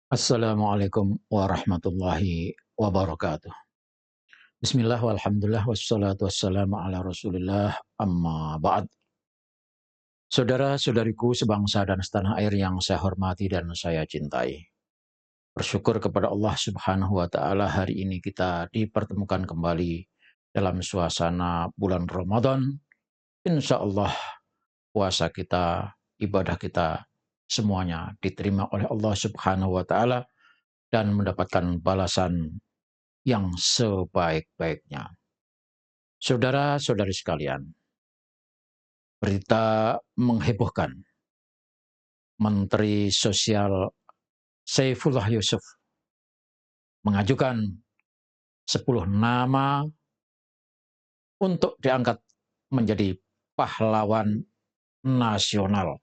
Assalamualaikum warahmatullahi wabarakatuh. Bismillah walhamdulillah wassalatu wassalamu ala rasulillah amma ba'd. Saudara-saudariku sebangsa dan setanah air yang saya hormati dan saya cintai. Bersyukur kepada Allah subhanahu wa ta'ala hari ini kita dipertemukan kembali dalam suasana bulan Ramadan. Insya Allah puasa kita, ibadah kita semuanya diterima oleh Allah subhanahu wa ta'ala dan mendapatkan balasan yang sebaik-baiknya. Saudara-saudari sekalian, berita menghebohkan. Menteri Sosial Saifullah Yusuf mengajukan 10 nama untuk diangkat menjadi pahlawan nasional.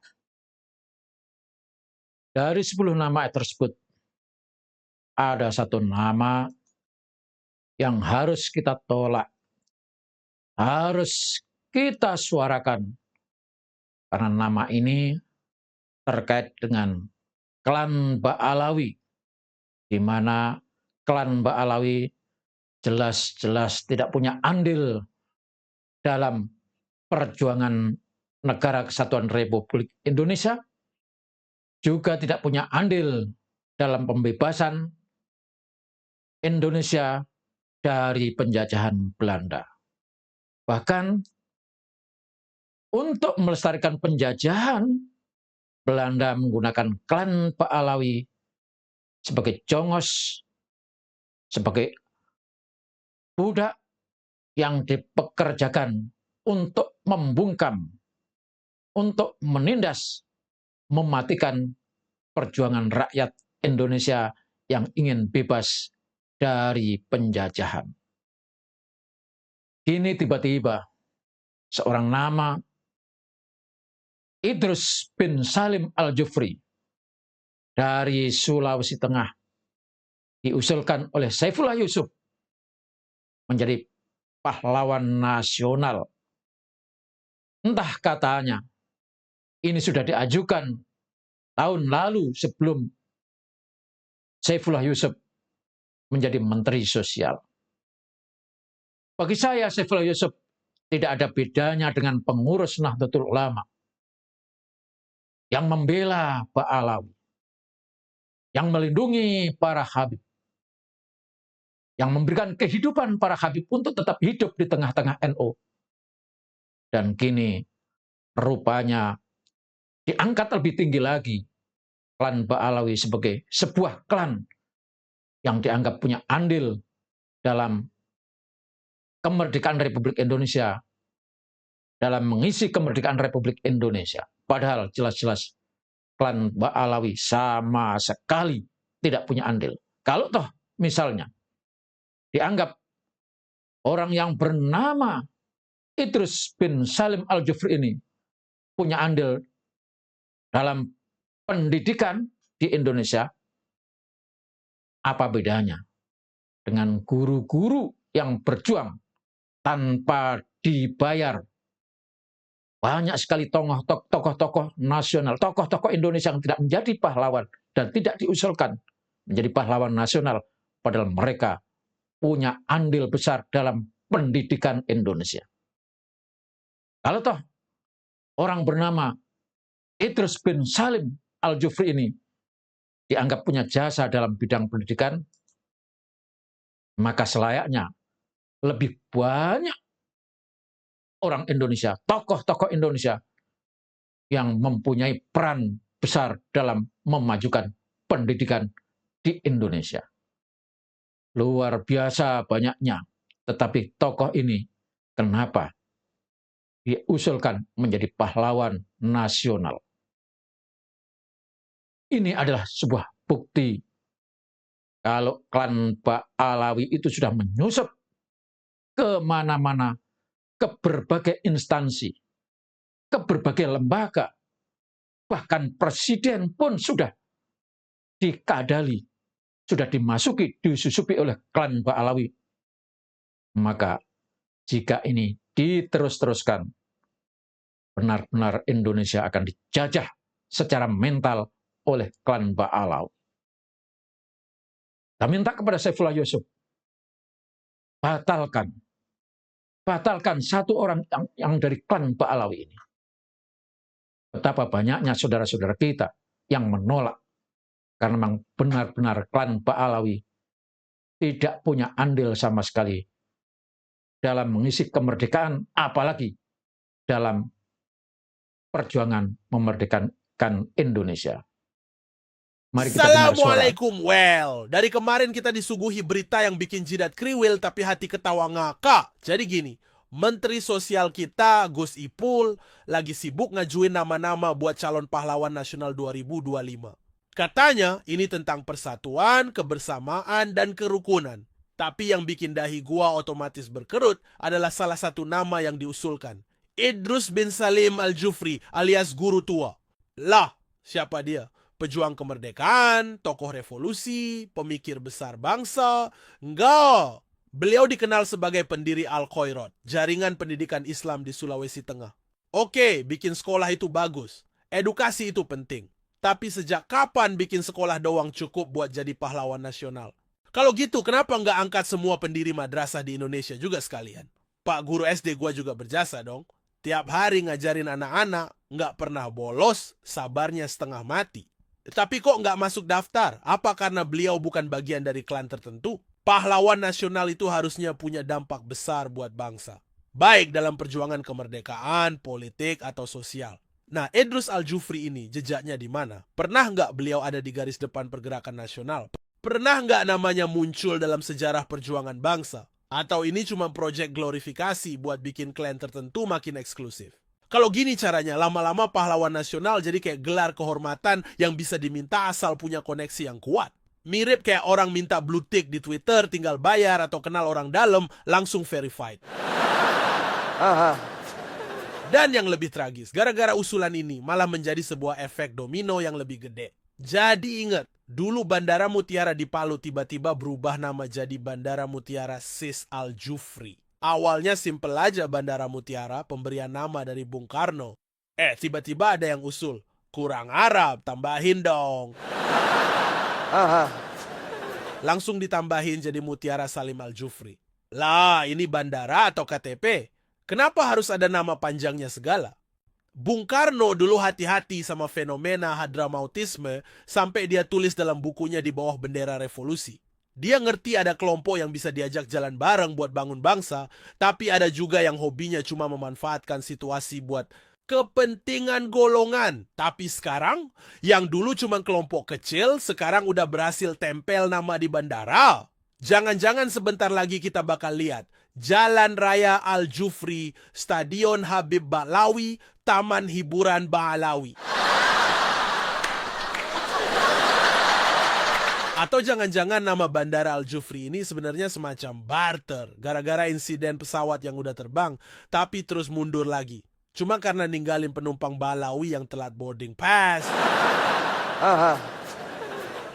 Dari 10 nama tersebut, ada satu nama yang harus kita tolak, harus kita suarakan, karena nama ini terkait dengan klan Ba'alawi, di mana klan Ba'alawi jelas-jelas tidak punya andil dalam perjuangan negara kesatuan Republik Indonesia, juga tidak punya andil dalam pembebasan Indonesia dari penjajahan Belanda. Bahkan untuk melestarikan penjajahan, Belanda menggunakan klan Ba'alawi sebagai jongos, sebagai budak yang dipekerjakan untuk membungkam, untuk menindas, mematikan perjuangan rakyat Indonesia yang ingin bebas dari penjajahan. Kini tiba-tiba seorang nama Idrus bin Salim Al-Jufri dari Sulawesi Tengah diusulkan oleh Saifullah Yusuf menjadi pahlawan nasional. Entah katanya ini sudah diajukan tahun lalu sebelum Saifullah Yusuf menjadi Menteri Sosial. Bagi saya Saifullah Yusuf tidak ada bedanya dengan pengurus Nahdlatul Ulama yang membela Ba'alawi, yang melindungi para habib, yang memberikan kehidupan para habib untuk tetap hidup di tengah-tengah NU. Dan kini rupanya diangkat lebih tinggi lagi klan Ba'alawi sebagai sebuah klan yang dianggap punya andil dalam kemerdekaan Republik Indonesia, dalam mengisi kemerdekaan Republik Indonesia. Padahal jelas-jelas klan Ba'alawi sama sekali tidak punya andil. Kalau toh misalnya dianggap orang yang bernama Idrus bin Salim Al-Jufri ini punya andil dalam pendidikan di Indonesia, apa bedanya dengan guru-guru yang berjuang tanpa dibayar? Banyak sekali tokoh-tokoh nasional, tokoh-tokoh Indonesia yang tidak menjadi pahlawan dan tidak diusulkan menjadi pahlawan nasional, padahal mereka punya andil besar dalam pendidikan Indonesia. Kalau toh orang bernama Idrus bin Salim Al-Jufri ini dianggap punya jasa dalam bidang pendidikan, maka selayaknya lebih banyak orang Indonesia, tokoh-tokoh Indonesia yang mempunyai peran besar dalam memajukan pendidikan di Indonesia. Luar biasa banyaknya, tetapi tokoh ini kenapa diusulkan menjadi pahlawan nasional? Ini adalah sebuah bukti kalau klan Ba'alawi itu sudah menyusup kemana-mana, ke berbagai instansi, ke berbagai lembaga, bahkan presiden pun sudah dikadali, sudah dimasuki, disusupi oleh klan Ba'alawi. Maka jika ini diterus-teruskan, benar-benar Indonesia akan dijajah secara mental oleh klan Ba'alawi. Saya minta kepada Saifullah Yusuf, batalkan satu orang yang dari klan Pak Alawi ini. Betapa banyaknya saudara-saudara kita yang menolak, karena memang benar-benar klan Pak Alawi tidak punya andil sama sekali dalam mengisi kemerdekaan, apalagi dalam perjuangan memerdekakan Indonesia. Mari kita dengar suara. Assalamualaikum. Well, dari kemarin kita disuguhi berita yang bikin jidat kriwil tapi hati ketawa ngakak. Jadi gini, Menteri Sosial kita, Gus Ipul, lagi sibuk ngajuin nama-nama buat calon pahlawan nasional 2025. Katanya ini tentang persatuan, kebersamaan, dan kerukunan. Tapi yang bikin dahi gua otomatis berkerut adalah salah satu nama yang diusulkan. Idrus bin Salim Al-Jufri alias Guru Tua. Lah, siapa dia? Pejuang kemerdekaan, tokoh revolusi, pemikir besar bangsa? Enggak. Beliau dikenal sebagai pendiri Al-Khoirat, jaringan pendidikan Islam di Sulawesi Tengah. Oke, bikin sekolah itu bagus. Edukasi itu penting. Tapi sejak kapan bikin sekolah doang cukup buat jadi pahlawan nasional? Kalau gitu, kenapa nggak angkat semua pendiri madrasah di Indonesia juga sekalian? Pak guru SD gua juga berjasa dong. Tiap hari ngajarin anak-anak, nggak pernah bolos, sabarnya setengah mati. Tapi kok nggak masuk daftar? Apa karena beliau bukan bagian dari klan tertentu? Pahlawan nasional itu harusnya punya dampak besar buat bangsa. Baik dalam perjuangan kemerdekaan, politik, atau sosial. Nah, Idrus Al-Jufri ini jejaknya di mana? Pernah nggak beliau ada di garis depan pergerakan nasional? Pernah nggak namanya muncul dalam sejarah perjuangan bangsa? Atau ini cuma proyek glorifikasi buat bikin klan tertentu makin eksklusif? Kalau gini caranya, lama-lama pahlawan nasional jadi kayak gelar kehormatan yang bisa diminta asal punya koneksi yang kuat. Mirip kayak orang minta blue tick di Twitter, tinggal bayar atau kenal orang dalam, langsung verified. Dan yang lebih tragis, gara-gara usulan ini malah menjadi sebuah efek domino yang lebih gede. Jadi ingat, dulu Bandara Mutiara di Palu tiba-tiba berubah nama jadi Bandara Mutiara Sis Al-Jufri. Awalnya simpel aja Bandara Mutiara, pemberian nama dari Bung Karno. Tiba-tiba ada yang usul, kurang Arab, tambahin dong. Langsung ditambahin jadi Mutiara Salim Al-Jufri. Lah, ini bandara atau KTP? Kenapa harus ada nama panjangnya segala? Bung Karno dulu hati-hati sama fenomena hadramautisme sampai dia tulis dalam bukunya di bawah bendera revolusi. Dia ngerti ada kelompok yang bisa diajak jalan bareng buat bangun bangsa, tapi ada juga yang hobinya cuma memanfaatkan situasi buat kepentingan golongan. Tapi sekarang, yang dulu cuma kelompok kecil, sekarang udah berhasil tempel nama di bandara. Jangan-jangan sebentar lagi kita bakal lihat Jalan Raya Al-Jufri, Stadion Habib Ba'lawi, Taman Hiburan Ba'lawi. Atau jangan-jangan nama Bandara Al-Jufri ini sebenarnya semacam barter, gara-gara insiden pesawat yang udah terbang, tapi terus mundur lagi. Cuma karena ninggalin penumpang Ba'lawi yang telat boarding pass.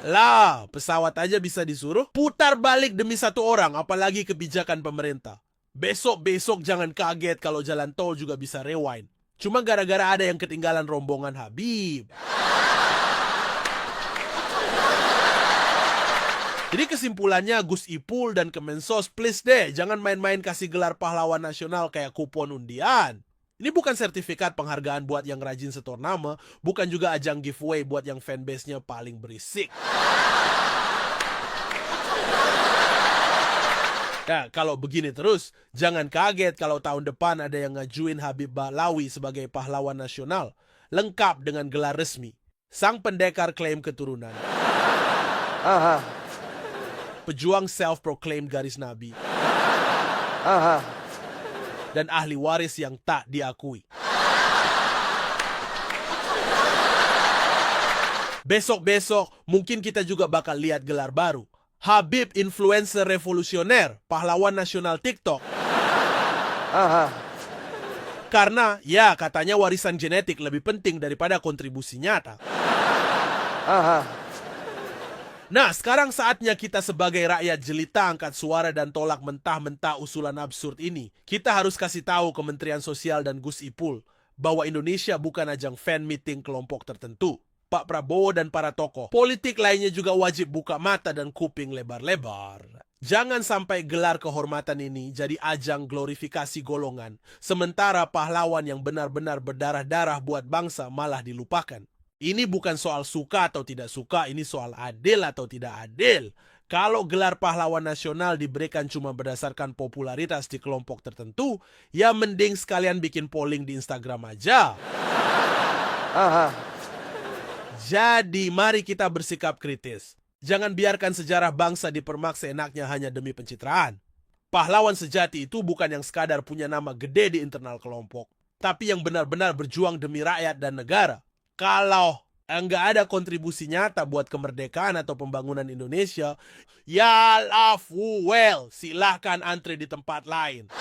Lah, pesawat aja bisa disuruh putar balik demi satu orang, apalagi kebijakan pemerintah. Besok-besok jangan kaget kalau jalan tol juga bisa rewind. Cuma gara-gara ada yang ketinggalan rombongan Habib. Jadi kesimpulannya Gus Ipul dan Kemensos, please deh, jangan main-main kasih gelar pahlawan nasional kayak kupon undian. Ini bukan sertifikat penghargaan buat yang rajin setor nama, bukan juga ajang giveaway buat yang fanbase-nya paling berisik. Nah, kalau begini terus, jangan kaget kalau tahun depan ada yang ngajuin Habib Ba'lawi sebagai pahlawan nasional, lengkap dengan gelar resmi, sang pendekar klaim keturunan. Pejuang self-proclaimed garis nabi. Dan ahli waris yang tak diakui. Besok-besok mungkin kita juga bakal lihat gelar baru. Habib influencer revolusioner, pahlawan nasional TikTok. Karena ya katanya warisan genetik lebih penting daripada kontribusi nyata. Nah, sekarang saatnya kita sebagai rakyat jelita angkat suara dan tolak mentah-mentah usulan absurd ini. Kita harus kasih tahu Kementerian Sosial dan Gus Ipul bahwa Indonesia bukan ajang fan meeting kelompok tertentu. Pak Prabowo dan para tokoh politik lainnya juga wajib buka mata dan kuping lebar-lebar. Jangan sampai gelar kehormatan ini jadi ajang glorifikasi golongan, sementara pahlawan yang benar-benar berdarah-darah buat bangsa malah dilupakan. Ini bukan soal suka atau tidak suka, ini soal adil atau tidak adil. Kalau gelar pahlawan nasional diberikan cuma berdasarkan popularitas di kelompok tertentu, ya mending sekalian bikin polling di Instagram aja. Jadi mari kita bersikap kritis. Jangan biarkan sejarah bangsa dipermak seenaknya hanya demi pencitraan. Pahlawan sejati itu bukan yang sekadar punya nama gede di internal kelompok, tapi yang benar-benar berjuang demi rakyat dan negara. Kalau nggak ada kontribusi nyata buat kemerdekaan atau pembangunan Indonesia, ya well, silahkan antri di tempat lain.